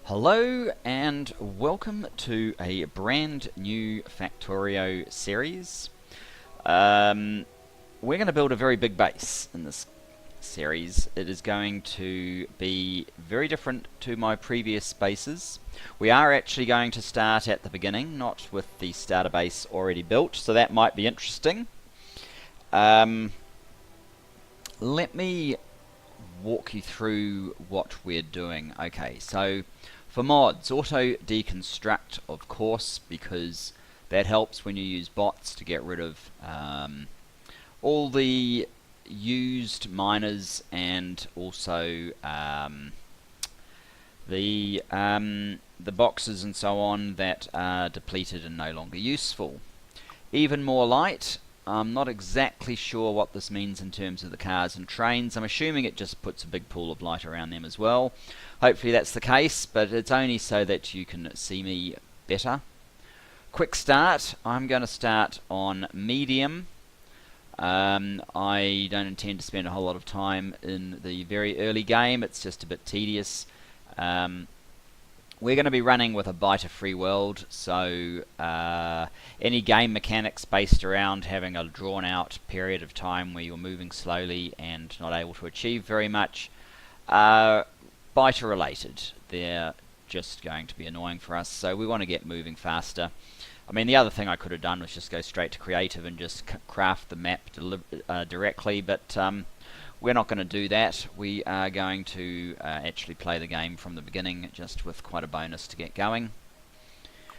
Hello and welcome to a brand new Factorio series. We're going to build a very big base in this series. It is going to be very different to my previous bases. We are actually going to start at the beginning, not with the starter base already built, so that might be interesting. Let me walk you through what we're doing. Okay, so for mods, auto deconstruct, of course, because that helps when you use bots to get rid of all the used miners and also the boxes and so on that are depleted and no longer useful. Even more light. I'm not exactly sure what this means in terms of the cars and trains. I'm assuming it just puts a big pool of light around them as well. Hopefully that's the case, but it's only so that you can see me better. Quick start. I'm going to start on medium. I don't intend to spend a whole lot of time in the very early game. It's just a bit tedious. We're going to be running with a biter free world, so any game mechanics based around having a drawn out period of time where you're moving slowly and not able to achieve very much are biter related. They're just going to be annoying for us, so we want to get moving faster. I mean, the other thing I could have done was just go straight to creative and just craft the map directly, but we're not going to do that. We are going to actually play the game from the beginning, just with quite a bonus to get going.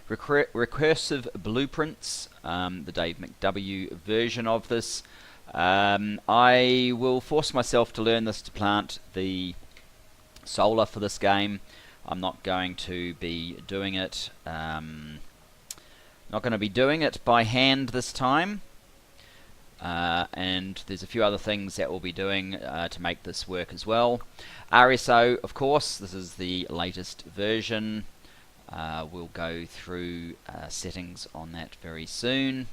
Recursive blueprints, the Dave McW version of this. I will force myself to learn this to plant the solar for this game. I'm not going to be doing it. Not going to be doing it by hand this time. And there's a few other things that we'll be doing to make this work as well. RSO, of course, this is the latest version. We'll go through settings on that very soon.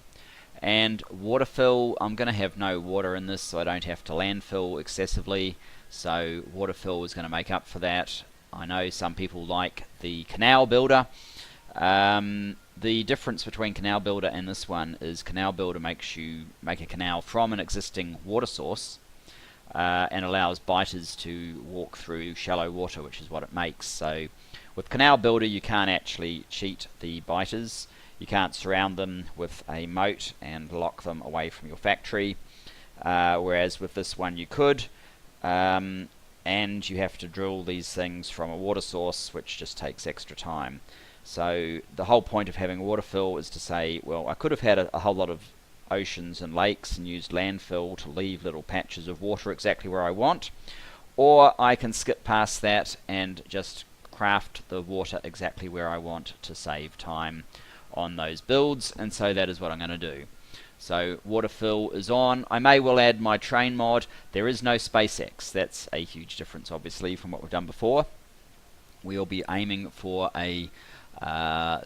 And water fill, I'm going to have no water in this, so I don't have to landfill excessively. So water fill is going to make up for that. I know some people like the canal builder. The difference between Canal Builder and this one is Canal Builder makes you make a canal from an existing water source and allows biters to walk through shallow water, which is what it makes. So with Canal Builder you can't actually cheat the biters. You can't surround them with a moat and lock them away from your factory, whereas with this one you could, and you have to drill these things from a water source, which just takes extra time. So the whole point of having water fill is to say, well, I could have had a whole lot of oceans and lakes and used landfill to leave little patches of water exactly where I want, or I can skip past that and just craft the water exactly where I want to save time on those builds, and so that is what I'm going to do. So water fill is on. I may well add my train mod. There is no SpaceX. That's a huge difference obviously from what we've done before. We'll be aiming for a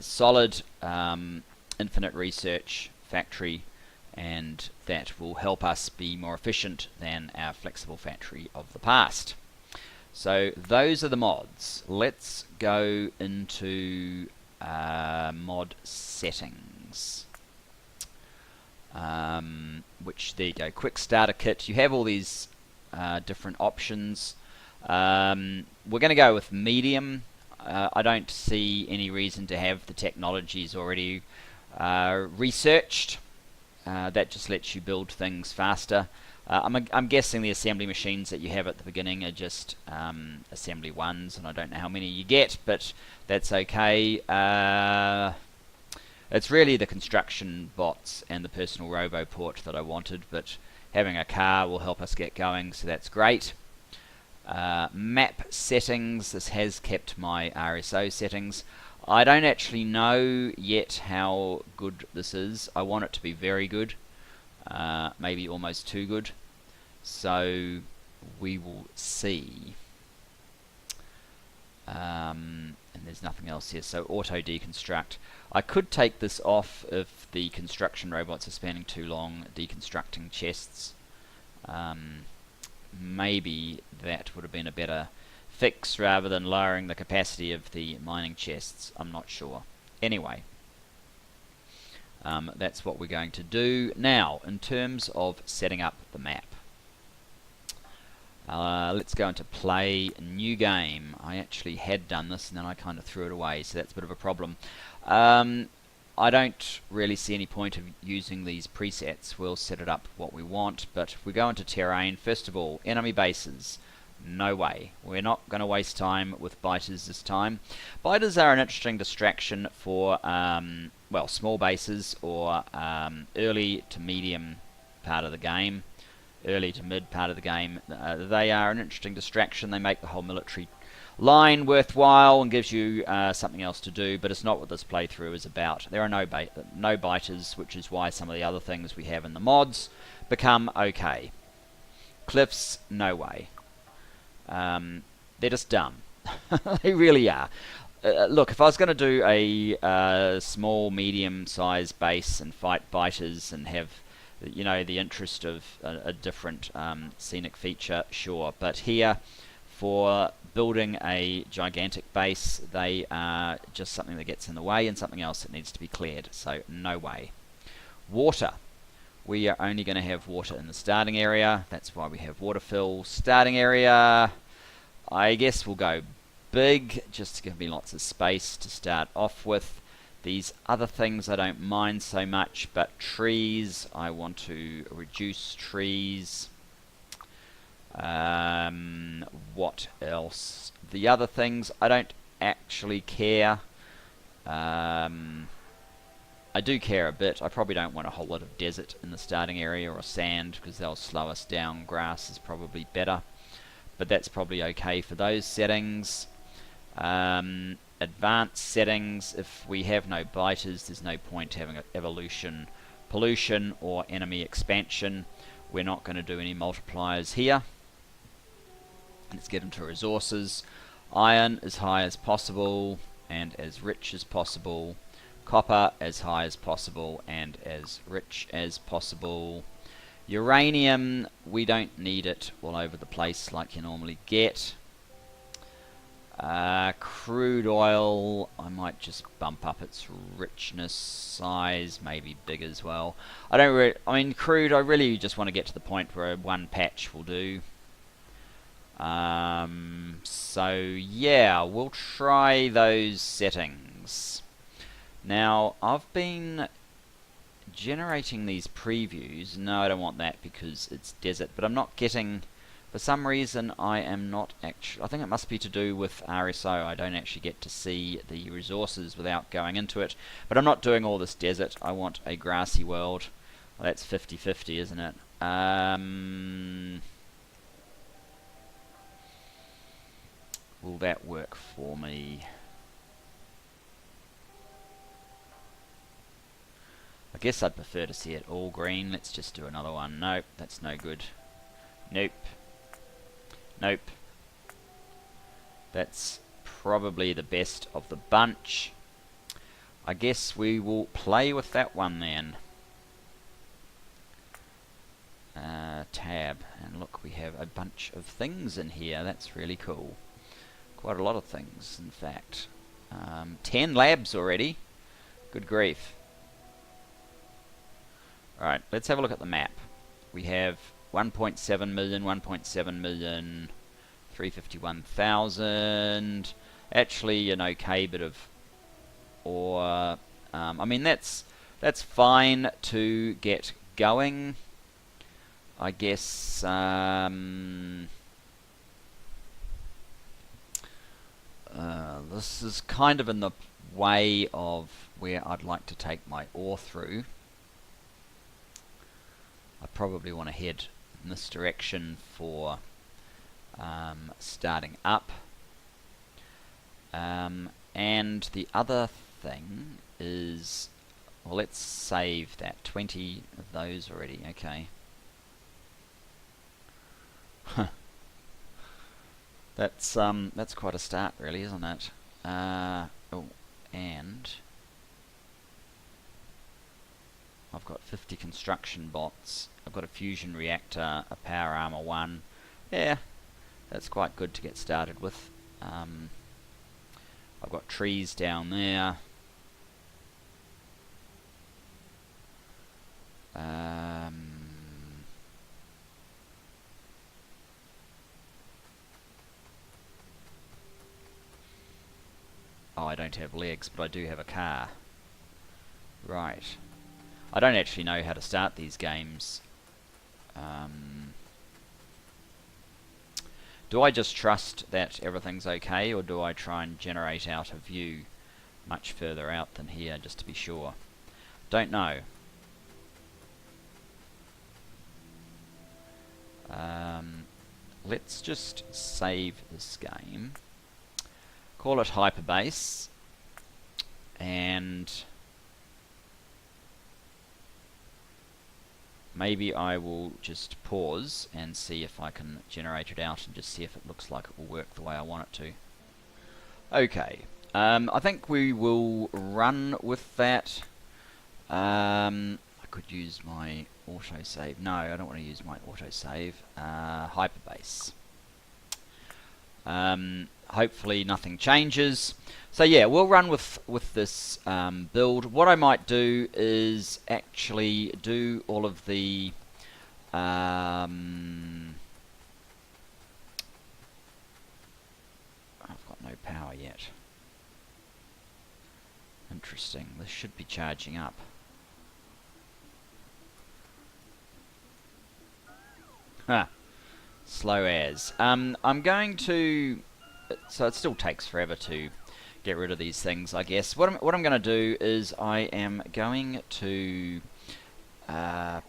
solid infinite research factory, and that will help us be more efficient than our flexible factory of the past. So those are the mods. Let's go into mod settings, which, there you go, quick starter kit. You have all these different options. We're going to go with medium. I don't see any reason to have the technologies already researched. That just lets you build things faster. I'm guessing the assembly machines that you have at the beginning are just assembly ones, and I don't know how many you get, but that's okay. It's really the construction bots and the personal roboport that I wanted, but having a car will help us get going, so that's great. Map settings, this has kept my RSO settings. I don't actually know yet how good this is. I want it to be very good, maybe almost too good, so we will see. And there's nothing else here, so auto deconstruct. I could take this off if the construction robots are spending too long deconstructing chests. Maybe that would have been a better fix rather than lowering the capacity of the mining chests. I'm not sure. Anyway, that's what we're going to do. Now, in terms of setting up the map, let's go into play new game. I actually had done this and then I kind of threw it away, so that's a bit of a problem. I don't really see any point of using these presets. We'll set it up what we want, but if we go into terrain, first of all, enemy bases. No way. We're not going to waste time with biters this time. Biters are an interesting distraction for, well, small bases or early to medium part of the game. Early to mid part of the game. They are an interesting distraction. They make the whole military line worthwhile and gives you something else to do, but it's not what this playthrough is about. There are no biters, which is why some of the other things we have in the mods become okay. Cliffs, no way. They're just dumb. They really are. Look, if I was going to do a small, medium-sized base and fight biters and have, you know, the interest of a different scenic feature, sure. But here, for building a gigantic base, they are just something that gets in the way and something else that needs to be cleared. So, no way. Water. We are only going to have water in the starting area. That's why we have water fill. Starting area, I guess we'll go big, just to give me lots of space to start off with. These other things I don't mind so much, but trees, I want to reduce trees. What else? The other things, I don't actually care. I do care a bit. I probably don't want a whole lot of desert in the starting area or sand because they'll slow us down. Grass is probably better, but that's probably okay for those settings. Advanced settings, if we have no biters, there's no point having evolution, pollution, or enemy expansion. We're not going to do any multipliers here. Let's get into resources. Iron as high as possible and as rich as possible. Copper as high as possible and as rich as possible. Uranium, we don't need it all over the place like you normally get. Crude oil, I might just bump up its richness, size, maybe big as well. I mean crude, I really just want to get to the point where one patch will do. So yeah, we'll try those settings. Now, I've been generating these previews. No, I don't want that because it's desert, but I'm not getting, for some reason, I am not actually, I think it must be to do with RSO. I don't actually get to see the resources without going into it, but I'm not doing all this desert. I want a grassy world. Well, that's 50-50, isn't it? Will that work for me? I guess I'd prefer to see it all green. Let's just do another one. Nope, that's no good. Nope. Nope. That's probably the best of the bunch. I guess we will play with that one then. Tab. And look, we have a bunch of things in here. That's really cool. Quite a lot of things, in fact. 10 labs already. Good grief. Alright, let's have a look at the map. We have 1.7 million, 1.7 million, 351,000. Actually, an okay bit of ore. I mean, that's fine to get going. I guess. This is kind of in the way of where I'd like to take my ore through. I probably want to head in this direction for starting up. And the other thing is, well, let's save that. 20 of those already, okay. That's quite a start, really, isn't it? Oh, and I've got 50 construction bots. I've got a fusion reactor, a power armor 1. Yeah, That's quite good to get started with. I've got trees down there. Oh, I don't have legs, but I do have a car. Right. I don't actually know how to start these games. Do I just trust that everything's okay, or do I try and generate out a view much further out than here, just to be sure? Don't know. Let's just save this game. Call it Hyperbase. And maybe I will just pause and see if I can generate it out and just see if it looks like it will work the way I want it to. Okay, I think we will run with that. I could use my autosave. No, I don't want to use my autosave. Hyperbase. Hopefully nothing changes. So yeah, we'll run with this build. What I might do is actually do all of the I've got no power yet. Interesting. This should be charging up. Huh. Slow as. I'm going to... So it still takes forever to get rid of these things, I guess. What I'm going to do is I am going to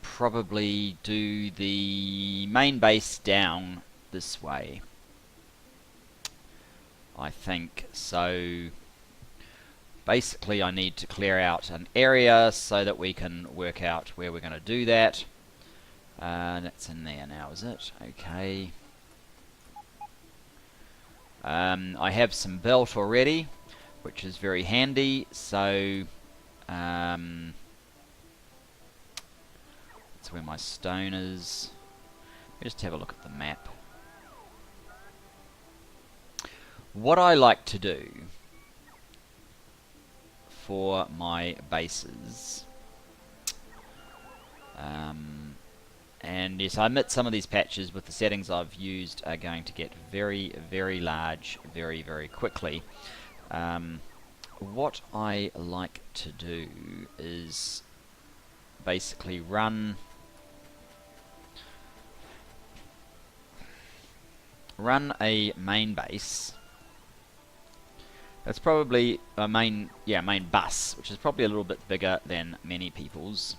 probably do the main base down this way. I think. So basically I need to clear out an area so that we can work out where we're going to do that. That's in there now, is it? Okay. I have some belt already, which is very handy, so that's where my stone is. Let me just have a look at the map. What I like to do for my bases, and yes, I admit some of these patches with the settings I've used are going to get very, very large very, very quickly. What I like to do is basically run a main base. That's probably a main bus, which is probably a little bit bigger than many people's.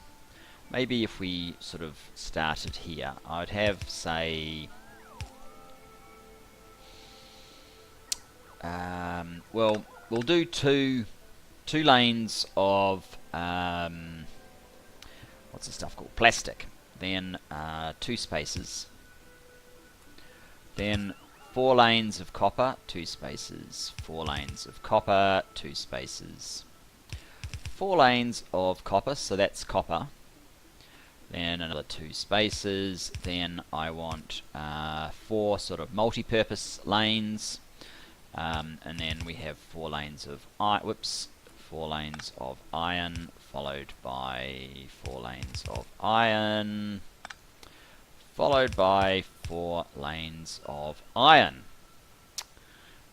Maybe if we sort of started here, I'd have, say, well, we'll do two lanes of what's the stuff called? Plastic. Then 2 spaces. Then 4 lanes of copper, 2 spaces. 4 lanes of copper, 2 spaces. 4 lanes of copper, so that's copper. Then another 2 spaces. Then I want 4 sort of multi-purpose lanes, and then we have 4 lanes of 4 lanes of iron, followed by 4 lanes of iron, followed by 4 lanes of iron.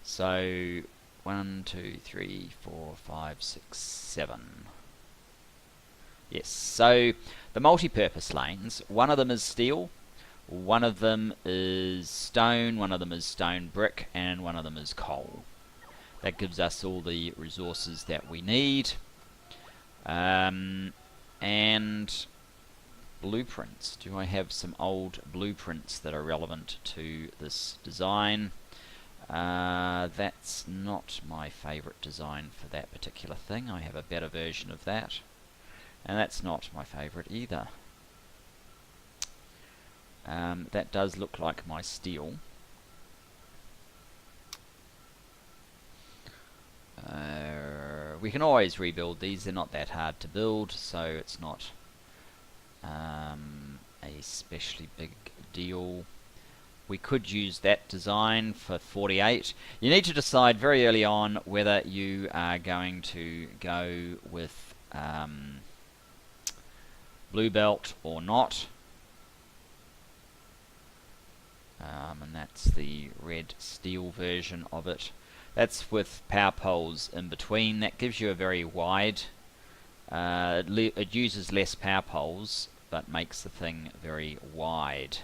So 1, 2, 3, 4, 5, 6, 7. Yes, so the multi-purpose lanes, one of them is steel, one of them is stone, one of them is stone brick, and one of them is coal. That gives us all the resources that we need. And blueprints. Do I have some old blueprints that are relevant to this design? That's not my favorite design for that particular thing. I have a better version of that. And that's not my favorite either. That does look like my steel. We can always rebuild these. They're not that hard to build, so it's not a especially big deal. we could use that design for 48. You need to decide very early on whether you are going to go with blue belt or not. And that's the red steel version of it. That's with power poles in between. That gives you a very wide, it uses less power poles but makes the thing very wide,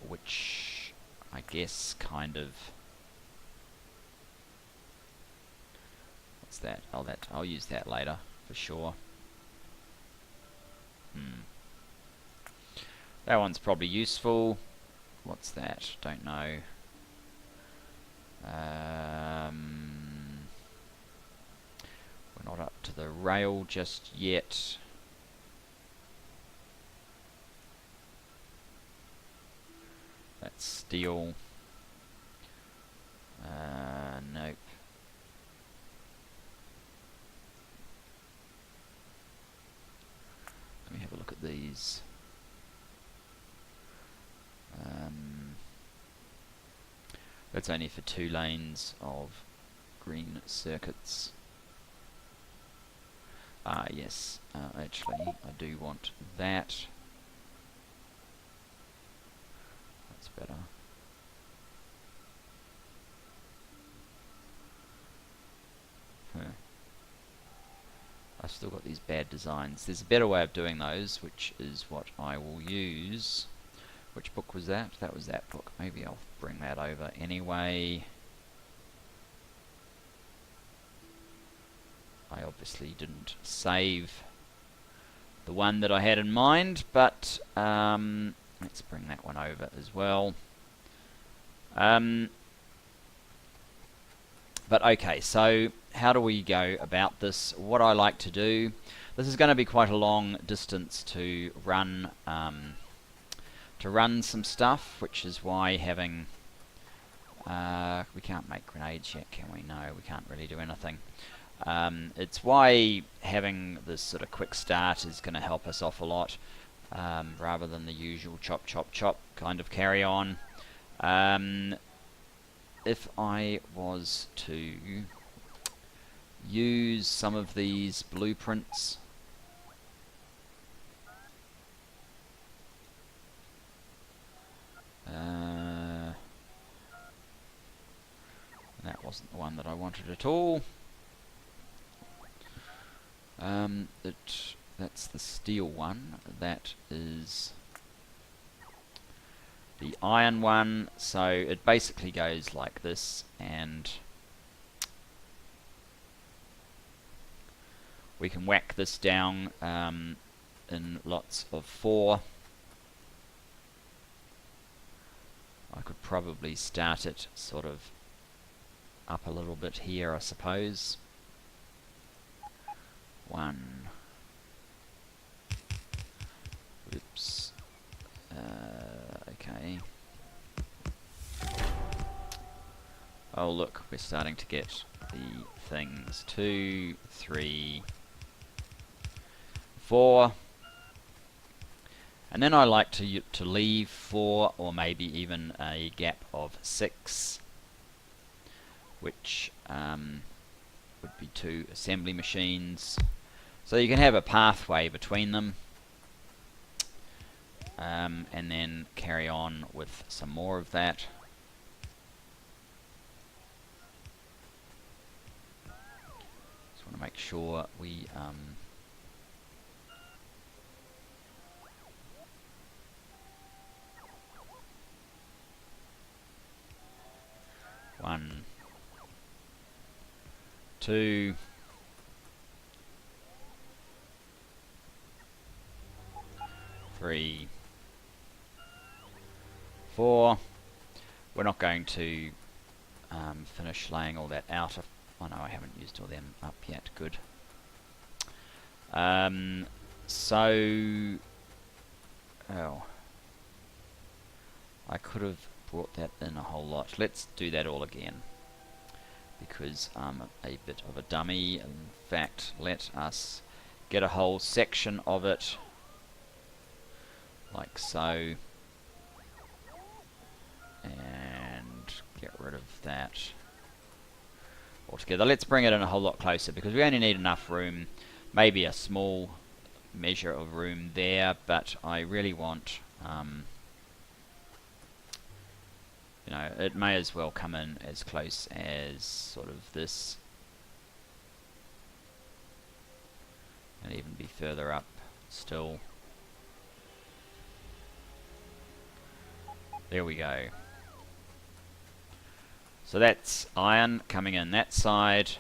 which I guess kind of, what's that? Oh, I'll use that later for sure. That one's probably useful. What's that? Don't know. We're not up to the rail just yet. That's steel. Nope. Let me have a look at these. That's only for 2 lanes of green circuits. Yes, actually I do want that. That's better. I've still got these bad designs. There's a better way of doing those, which is what I will use. Which book was that? That was that book. Maybe I'll bring that over anyway. I obviously didn't save the one that I had in mind, but let's bring that one over as well. But okay, so how do we go about this? What I like to do, this is going to be quite a long distance to run some stuff, which is why having we can't make grenades yet, can we? No, we can't really do anything. It's why having this sort of quick start is going to help us off a lot, rather than the usual chop chop chop kind of carry on. If I was to use some of these blueprints, that wasn't the one that I wanted at all. That's the steel one. That is the iron one. So it basically goes like this, and we can whack this down in lots of 4. I could probably start it sort of up a little bit here, I suppose. 1. Oops. Okay. Oh look, we're starting to get the things. 2, 3, 4. And then I like to leave 4, or maybe even a gap of 6, which would be 2 assembly machines. So you can have a pathway between them, and then carry on with some more of that. Just want to make sure we 1, 2, 3, 4. We're not going to finish laying all that out. Oh no, I haven't used all them up yet. Good. So, oh, I could have brought that in a whole lot. Let's do that all again, because I'm a bit of a dummy. In fact, let us get a whole section of it like so, and get rid of that altogether. Let's bring it in a whole lot closer, because we only need enough room, maybe a small measure of room there, but I really want, you know, it may as well come in as close as sort of this, and even be further up still. There we go. So that's iron coming in that side.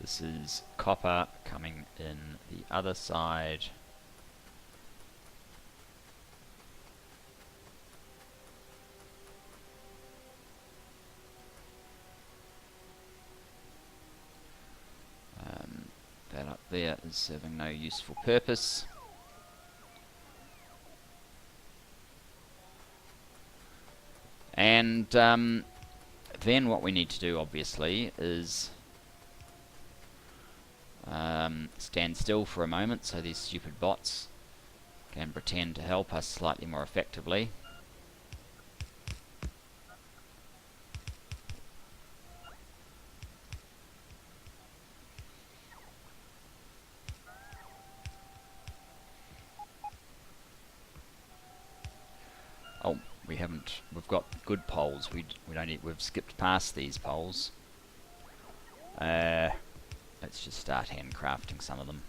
This is copper coming in the other side. That up there is serving no useful purpose. And then what we need to do, obviously, is stand still for a moment so these stupid bots can pretend to help us slightly more effectively. Oh, we've got good poles. We've skipped past these poles. Let's just start handcrafting some of them.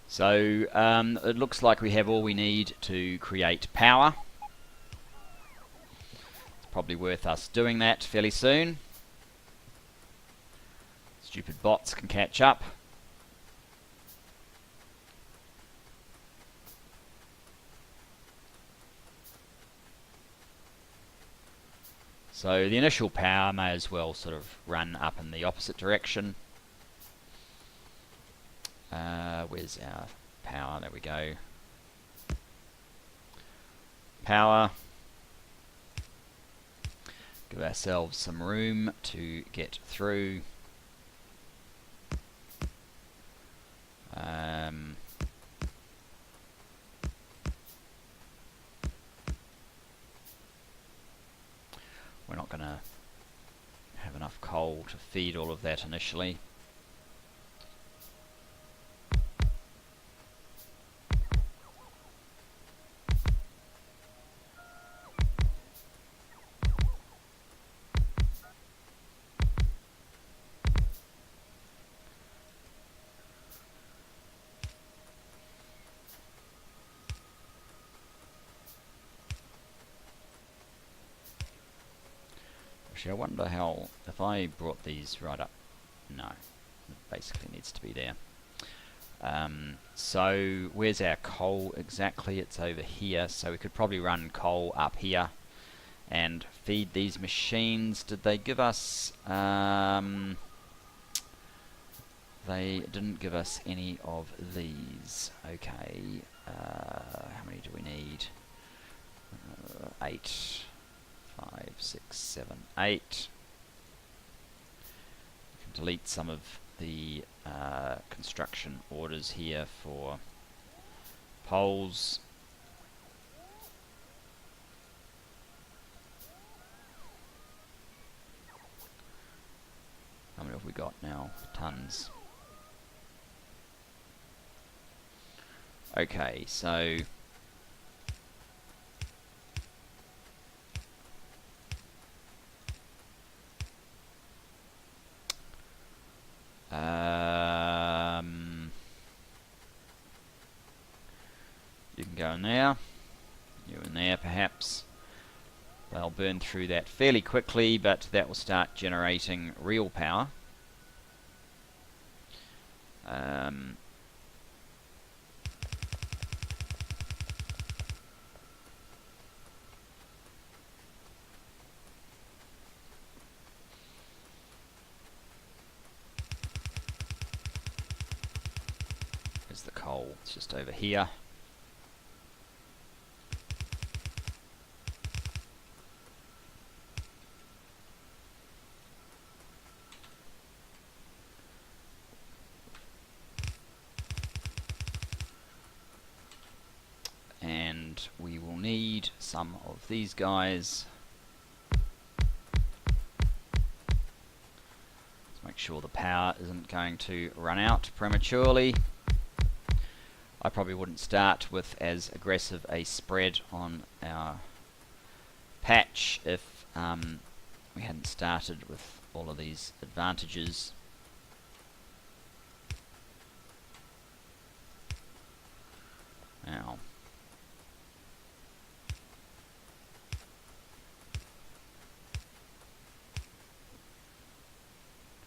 So it looks like we have all we need to create power. It's probably worth us doing that fairly soon. Stupid bots can catch up. So the initial power may as well sort of run up in the opposite direction. Where's our power? There we go. Power. Give ourselves some room to get through. We're not going to have enough coal to feed all of that initially. Actually, I wonder how, if I brought these right up, no, it basically needs to be there. So where's our coal exactly? It's over here, so we could probably run coal up here and feed these machines. Did they give us, they didn't give us any of these. Okay, how many do we need? 8. 5, 6, 7, 8. You can delete some of the construction orders here for poles. How many have we got now? Tons. Okay, so you can go in there, you in there perhaps. They'll burn through that fairly quickly, but that will start generating real power. coal? It's just over here. And we will need some of these guys. Let's make sure the power isn't going to run out prematurely. I probably wouldn't start with as aggressive a spread on our patch if we hadn't started with all of these advantages. Now,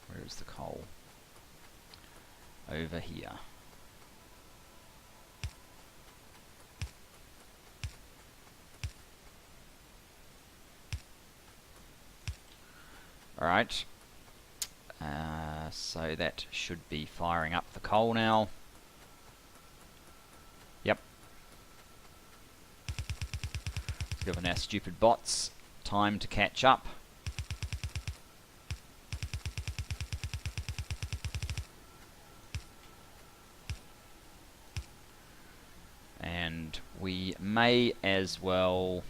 where is the coal? Over here. Alright, so that should be firing up the coal now. Yep. It's given our stupid bots time to catch up. And we may as well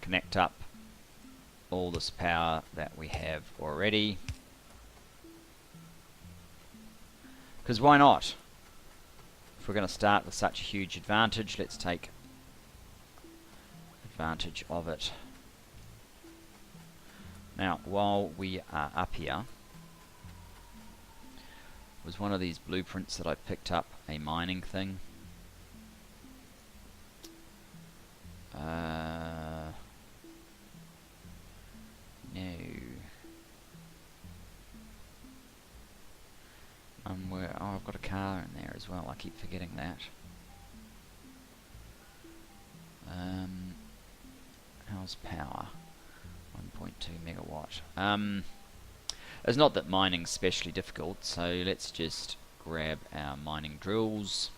connect up all this power that we have already, because why not? If we're going to start with such a huge advantage, let's take advantage of it. Now, while we are up here, was one of these blueprints that I picked up a mining thing. No. Where? Oh, I've got a car in there as well. I keep forgetting that. How's power? 1.2 megawatt. It's not that mining's especially difficult, so let's just grab our mining drills.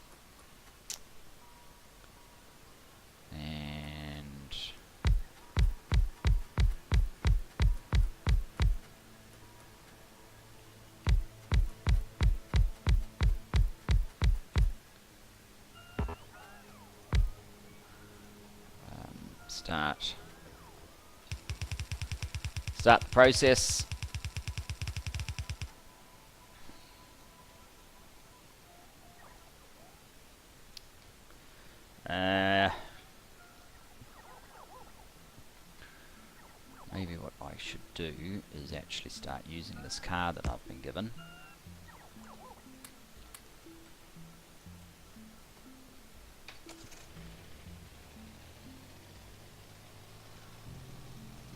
And start the process. Maybe what I should do is actually start using this car that I've been given.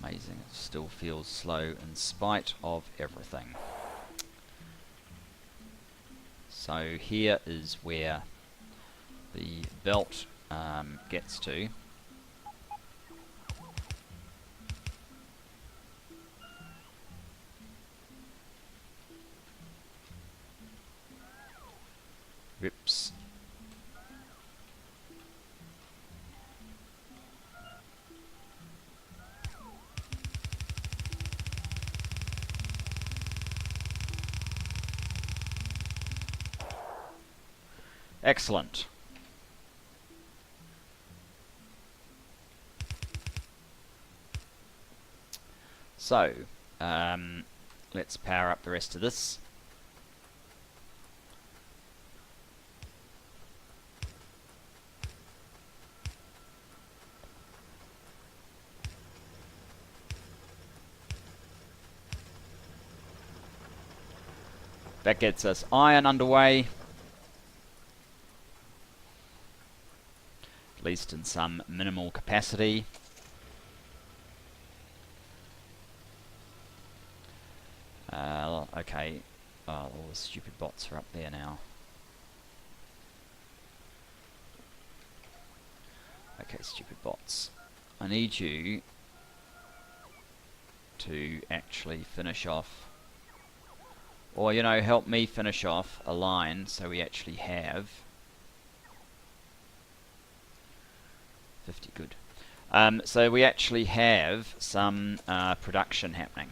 Amazing, it still feels slow in spite of everything. So here is where the belt gets to. Whoops. Excellent. So, let's power up the rest of this. That gets us iron underway. At least in some minimal capacity. Okay. Oh, all the stupid bots are up there now. Okay, stupid bots. I need you to actually finish off Or, you know, help me finish off a line so we actually have 50, good. So we actually have some production happening.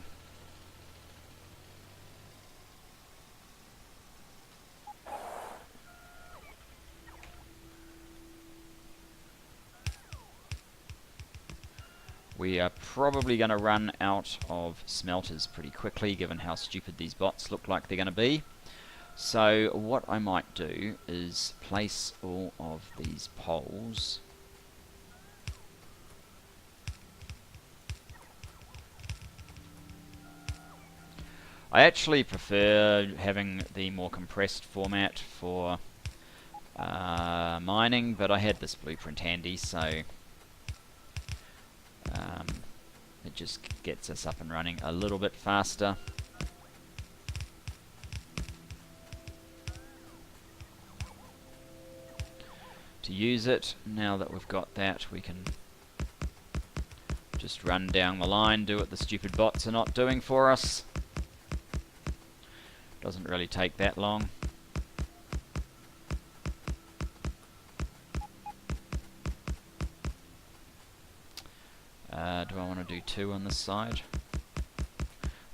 We are probably going to run out of smelters pretty quickly, given how stupid these bots look like they're going to be. So what I might do is place all of these poles I actually prefer having the more compressed format for mining, but I had this blueprint handy, so it just gets us up and running a little bit faster. To use it, now that we've got that, we can just run down the line, do what the stupid bots are not doing for us. Doesn't really take that long. Do I want to do 2 on this side?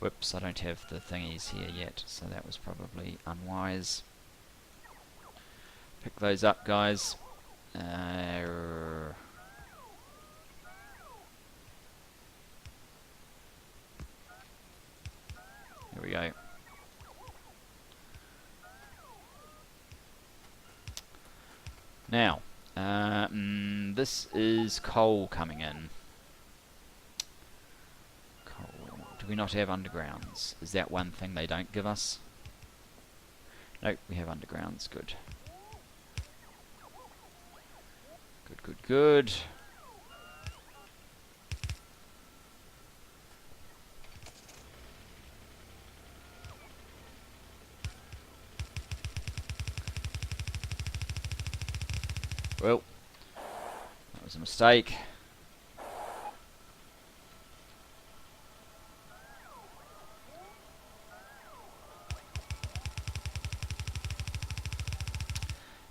Whoops, I don't have the thingies here yet, so that was probably unwise. Pick those up, guys. Here we go. Now, this is coal coming in. Coal. Do we not have undergrounds? Is that one thing they don't give us? Nope, we have undergrounds. Good. Good, good, good. Well, that was a mistake.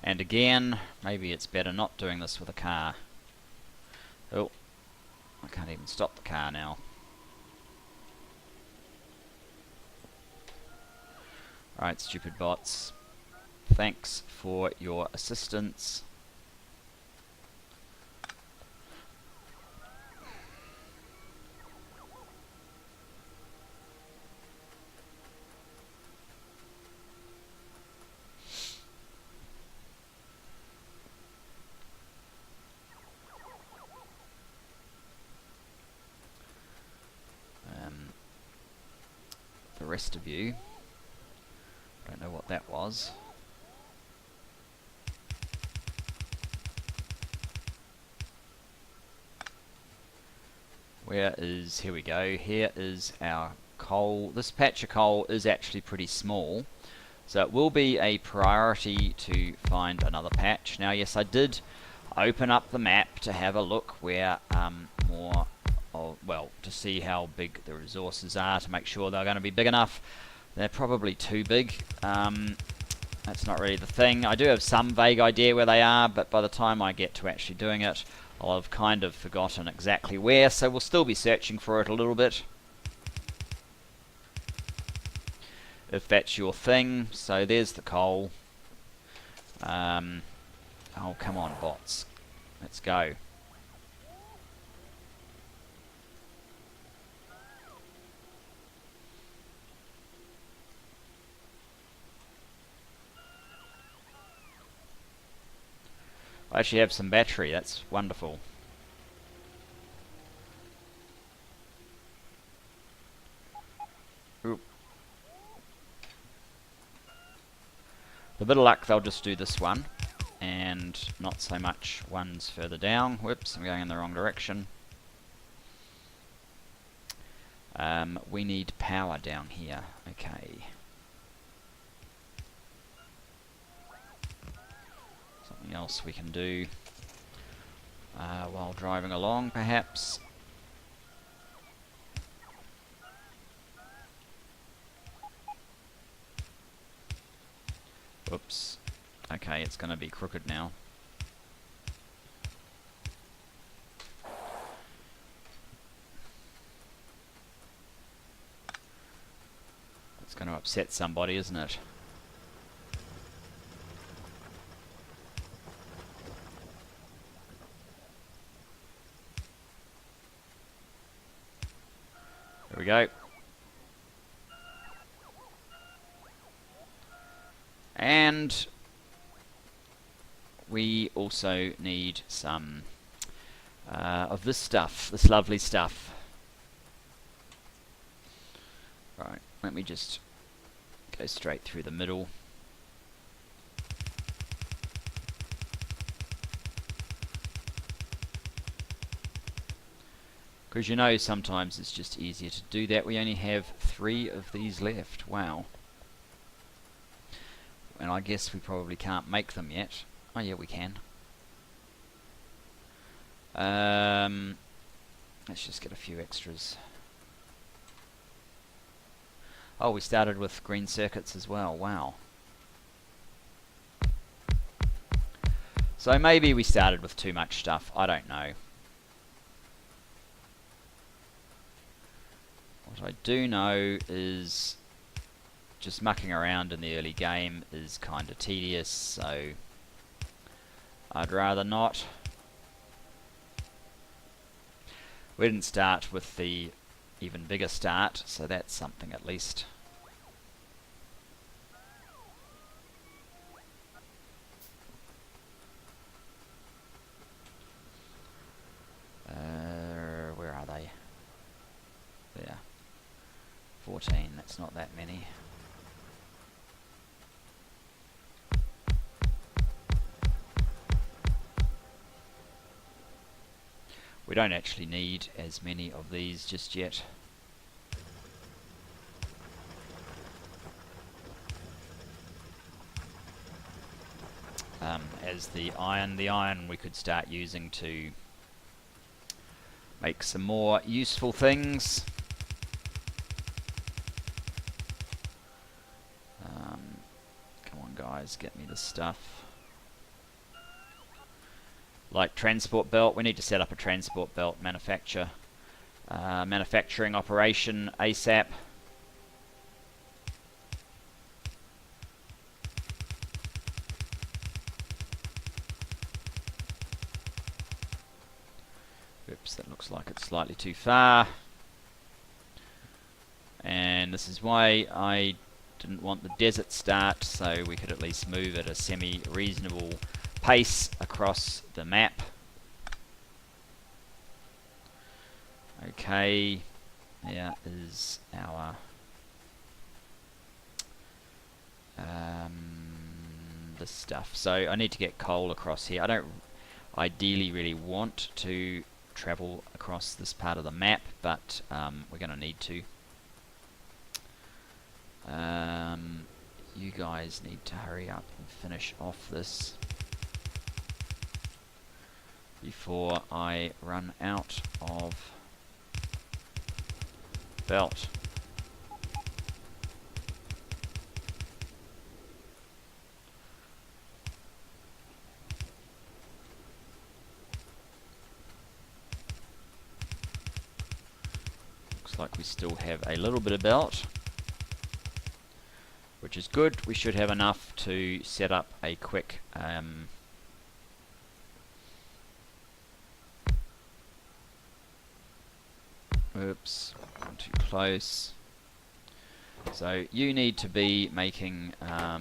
And again, maybe it's better not doing this with a car. Oh, I can't even stop the car now. Alright, stupid bots. Thanks for your assistance. The rest of you, don't know what that was. Where is, here we go, here is our coal. This patch of coal is actually pretty small, so it will be a priority to find another patch. Now yes, I did open up the map to have a look where more of, well, to see how big the resources are, to make sure they're going to be big enough. They're probably too big. That's not really the thing. I do have some vague idea where they are, but by the time I get to actually doing it, I'll have kind of forgotten exactly where, so we'll still be searching for it a little bit, if that's your thing. So there's the coal. Oh, come on, bots. Let's go. I actually have some battery, that's wonderful. Oop. With a bit of luck, they'll just do this one, and not so much ones further down. Whoops, I'm going in the wrong direction. We need power down here. Okay. Something else we can do while driving along, perhaps. Oops. Okay, it's going to be crooked now. It's going to upset somebody, isn't it? There we go. And we also need some of this stuff, this lovely stuff. Right, let me just go straight through the middle. Because you know sometimes it's just easier to do that. We only have 3 of these left. Wow. And I guess we probably can't make them yet. Oh yeah, we can. Let's just get a few extras. Oh, we started with green circuits as well. Wow. So maybe we started with too much stuff. I don't know. What I do know is just mucking around in the early game is kind of tedious, so I'd rather not. We didn't start with the even bigger start, so that's something at least. Where are they? There. 14, that's not that many. We don't actually need as many of these just yet. As the iron we could start using to make some more useful things. Come on guys, get me this stuff. Like transport belt, we need to set up a transport belt manufacturing operation ASAP. Oops, that looks like it's slightly too far. And this is why I didn't want the desert start, so we could at least move at a semi-reasonable pace across the map. Okay, there is our this stuff. So I need to get coal across here. I don't ideally really want to travel across this part of the map, but we're going to need to. You guys need to hurry up and finish off this before I run out of belt. Looks like we still have a little bit of belt, which is good. We should have enough to set up a quick oops, gone too close. So you need to be making I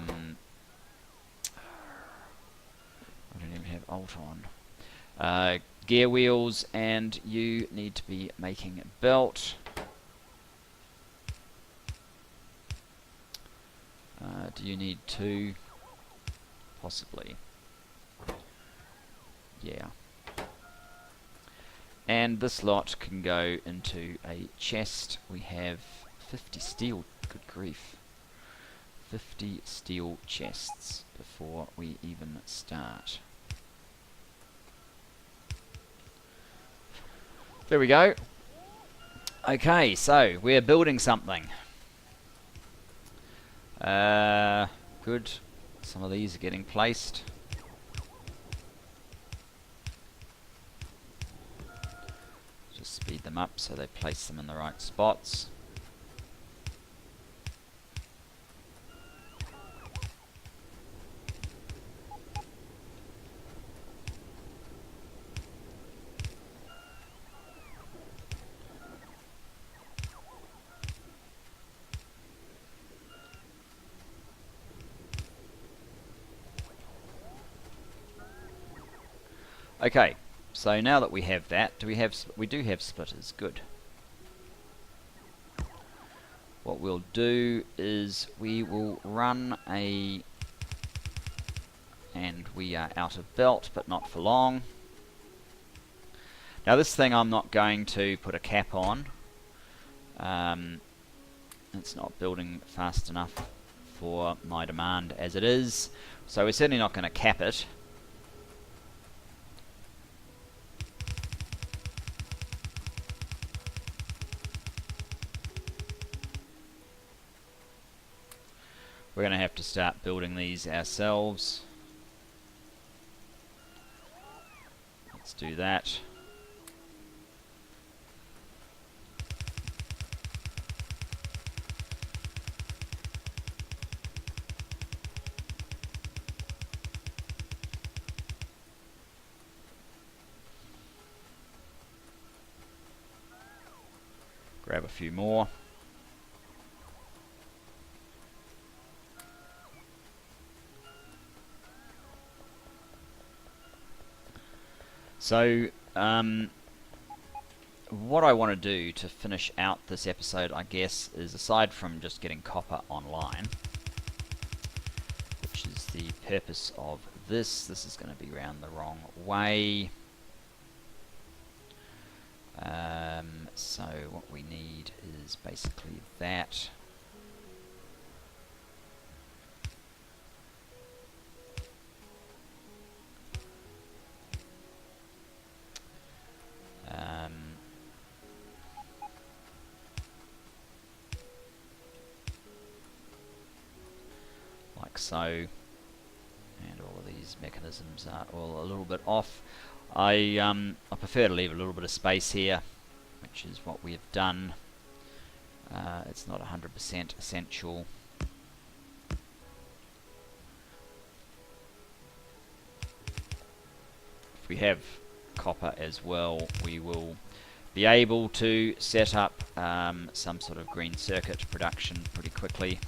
don't even have alt on. Gear wheels, and you need to be making a belt. Do you need 2? Possibly. Yeah. And this lot can go into a chest. We have 50 steel. Good grief. 50 steel chests before we even start. There we go. Okay, so we're building something. Good some of these are getting placed. Just speed them up so they place them in the right spots. Okay, so now that we have that, we do have splitters. Good. What we'll do is we will run a, and we are out of belt, but not for long. Now this thing I'm not going to put a cap on. It's not building fast enough for my demand as it is, so we're certainly not going to cap it. We're going to have to start building these ourselves. Let's do that. Grab a few more. So, what I want to do to finish out this episode, I guess, is aside from just getting copper online, which is the purpose of this is going to be round the wrong way. So what we need is basically that. Like so, and all of these mechanisms are all a little bit off. I prefer to leave a little bit of space here, which is what we have done. It's not 100% essential. If we have copper as well, we will be able to set up some sort of green circuit production pretty quickly.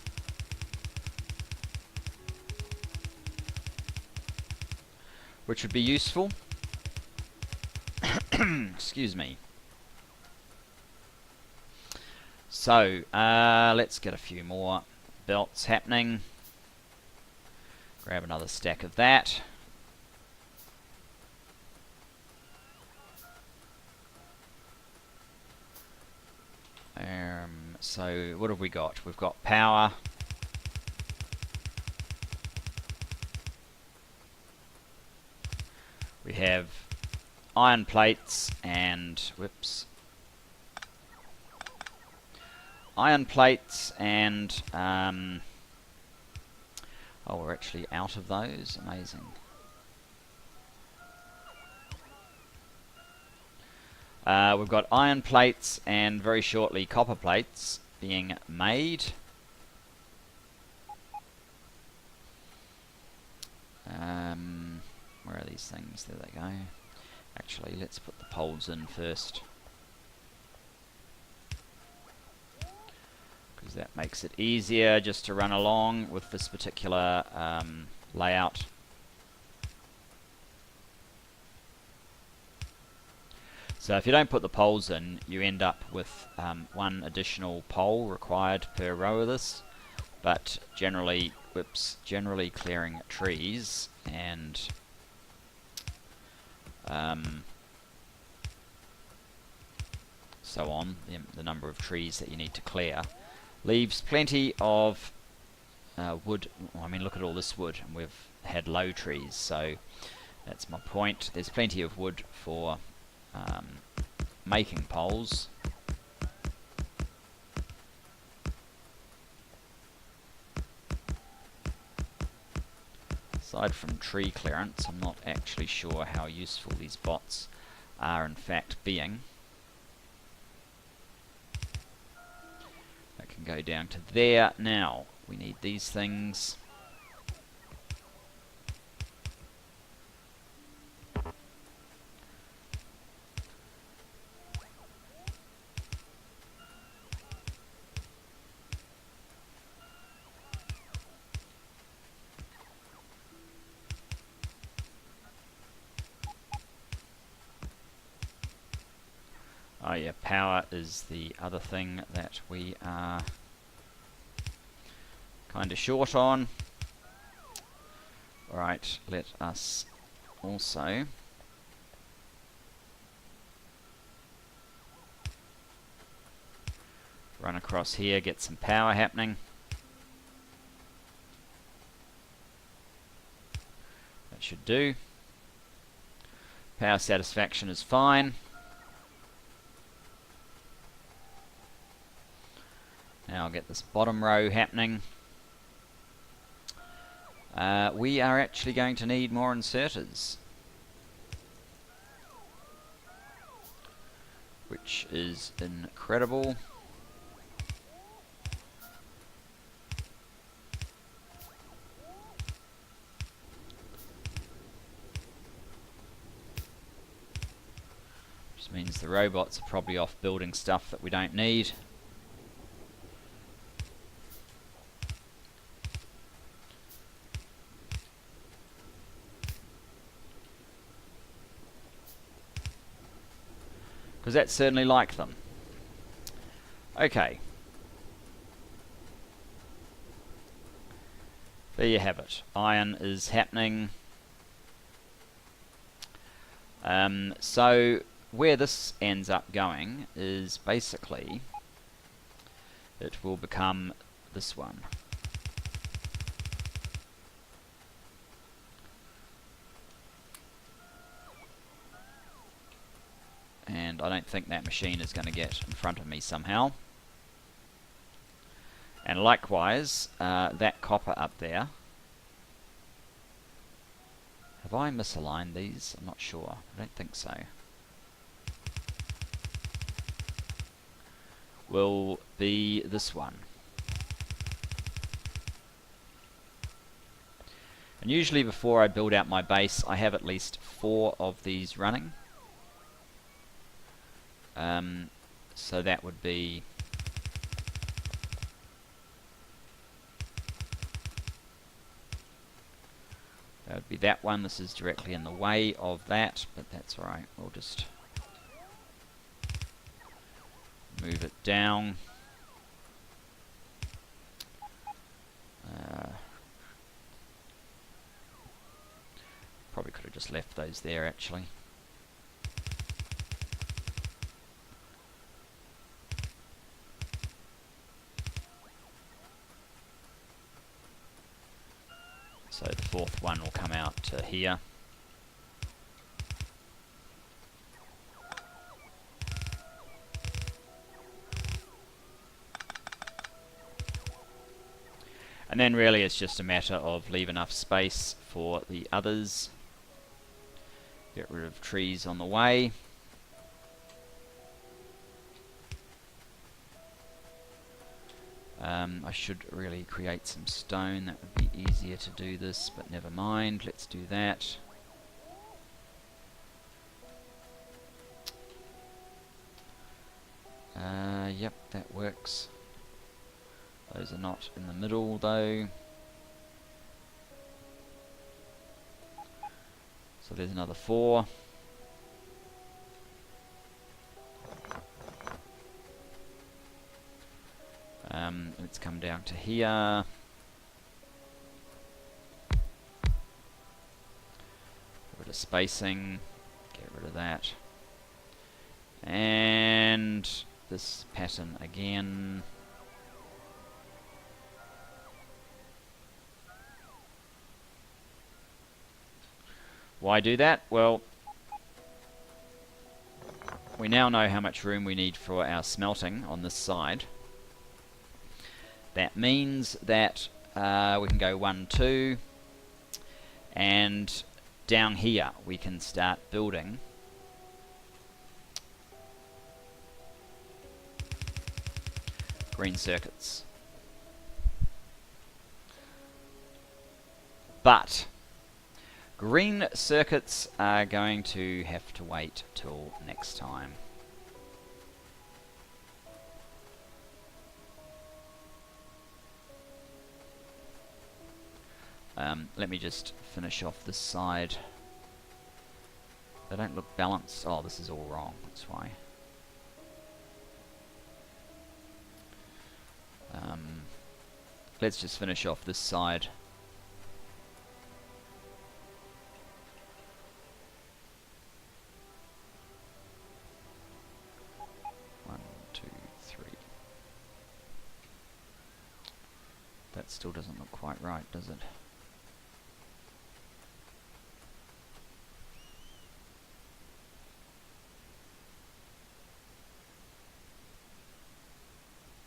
Which would be useful. Excuse me. So, let's get a few more belts happening. Grab another stack of that. So, what have we got? We've got power. We have iron plates and, whoops, iron plates and, oh, we're actually out of those. Amazing. We've got iron plates and very shortly copper plates being made. Where are these things? There they go. Actually, let's put the poles in first, because that makes it easier just to run along with this particular layout. So if you don't put the poles in, you end up with one additional pole required per row of this, but generally, generally clearing trees and so on, the number of trees that you need to clear, leaves plenty of wood. Well, I mean, look at all this wood, and we've had low trees, so that's my point. There's plenty of wood for making poles. aside from tree clearance, I'm not actually sure how useful these bots are in fact being. That can go down to there. Now, we need these things. Oh yeah, power is the other thing that we are kind of short on. Alright, let us also run across here, get some power happening. That should do. Power satisfaction is fine. Now I'll get this bottom row happening. We are actually going to need more inserters, which is incredible. Which means the robots are probably off building stuff that we don't need. Because that's certainly like them. Okay. There you have it. Iron is happening. So where this ends up going is basically it will become this one. And I don't think that machine is going to get in front of me somehow. And likewise, that copper up there. Have I misaligned these? I'm not sure. I don't think so. Will be this one. And usually before I build out my base, I have at least 4 of these running. So that would be that one. This is directly in the way of that, but that's alright. We'll just move it down. Probably could have just left those there actually. So the 4th one will come out to here. And then really it's just a matter of leave enough space for the others. Get rid of trees on the way. I should really create some stone. That would be easier to do this, but never mind. Let's do that. Yep, that works. Those are not in the middle though. So there's another 4. Let's come down to here. Get rid of spacing. Get rid of that. And this pattern again. Why do that? Well, we now know how much room we need for our smelting on this side. That means that we can go 1, 2, And down here we can start building green circuits. But green circuits are going to have to wait till next time. Let me just finish off this side. They don't look balanced. Oh, this is all wrong. That's why. Let's just finish off this side. One, two, three. That still doesn't look quite right, does it?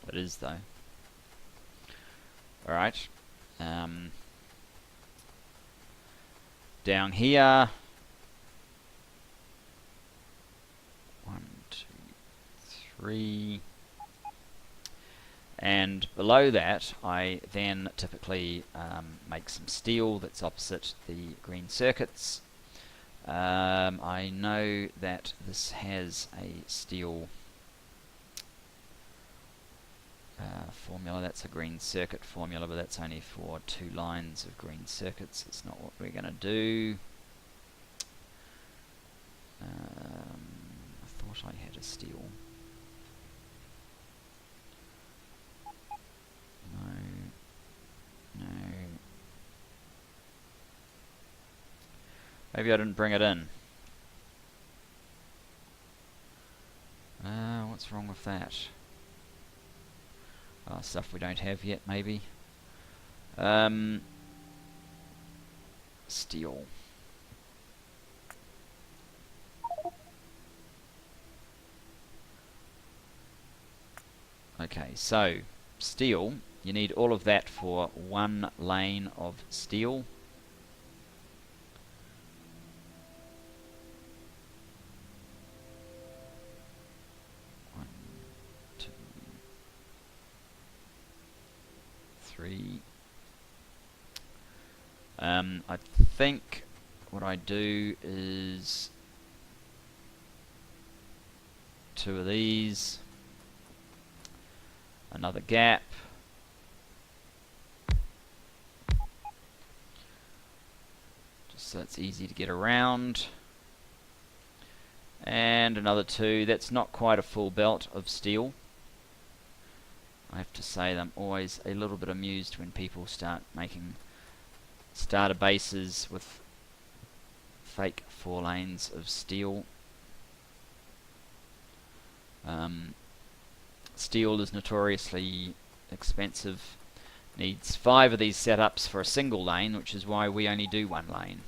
It is though. Alright. Down here. 1, 2, 3. And below that, I then typically make some steel that's opposite the green circuits. I know that this has a steel formula. That's a green circuit formula, but that's only for 2 lines of green circuits. It's not what we're going to do. I thought I had a steel. No. Maybe I didn't bring it in. What's wrong with that? Stuff we don't have yet, maybe. Steel. Okay, so steel, you need all of that for 1 lane of steel. I think what I do is 2 of these, another gap, just so it's easy to get around, and another 2. That's not quite a full belt of steel. I have to say that I'm always a little bit amused when people start making starter bases with fake 4 lanes of steel. Steel is notoriously expensive. Needs 5 of these setups for a single lane, which is why we only do 1 lane.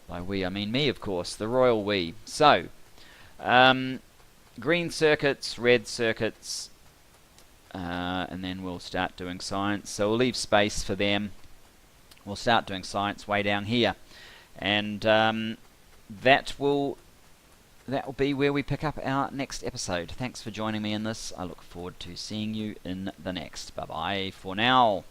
By we, I mean me, of course, the royal we. So, green circuits, red circuits, and then we'll start doing science. So we'll leave space for them. We'll start doing science way down here, and that will be where we pick up our next episode. Thanks for joining me in this. I look forward to seeing you in the next. Bye bye for now.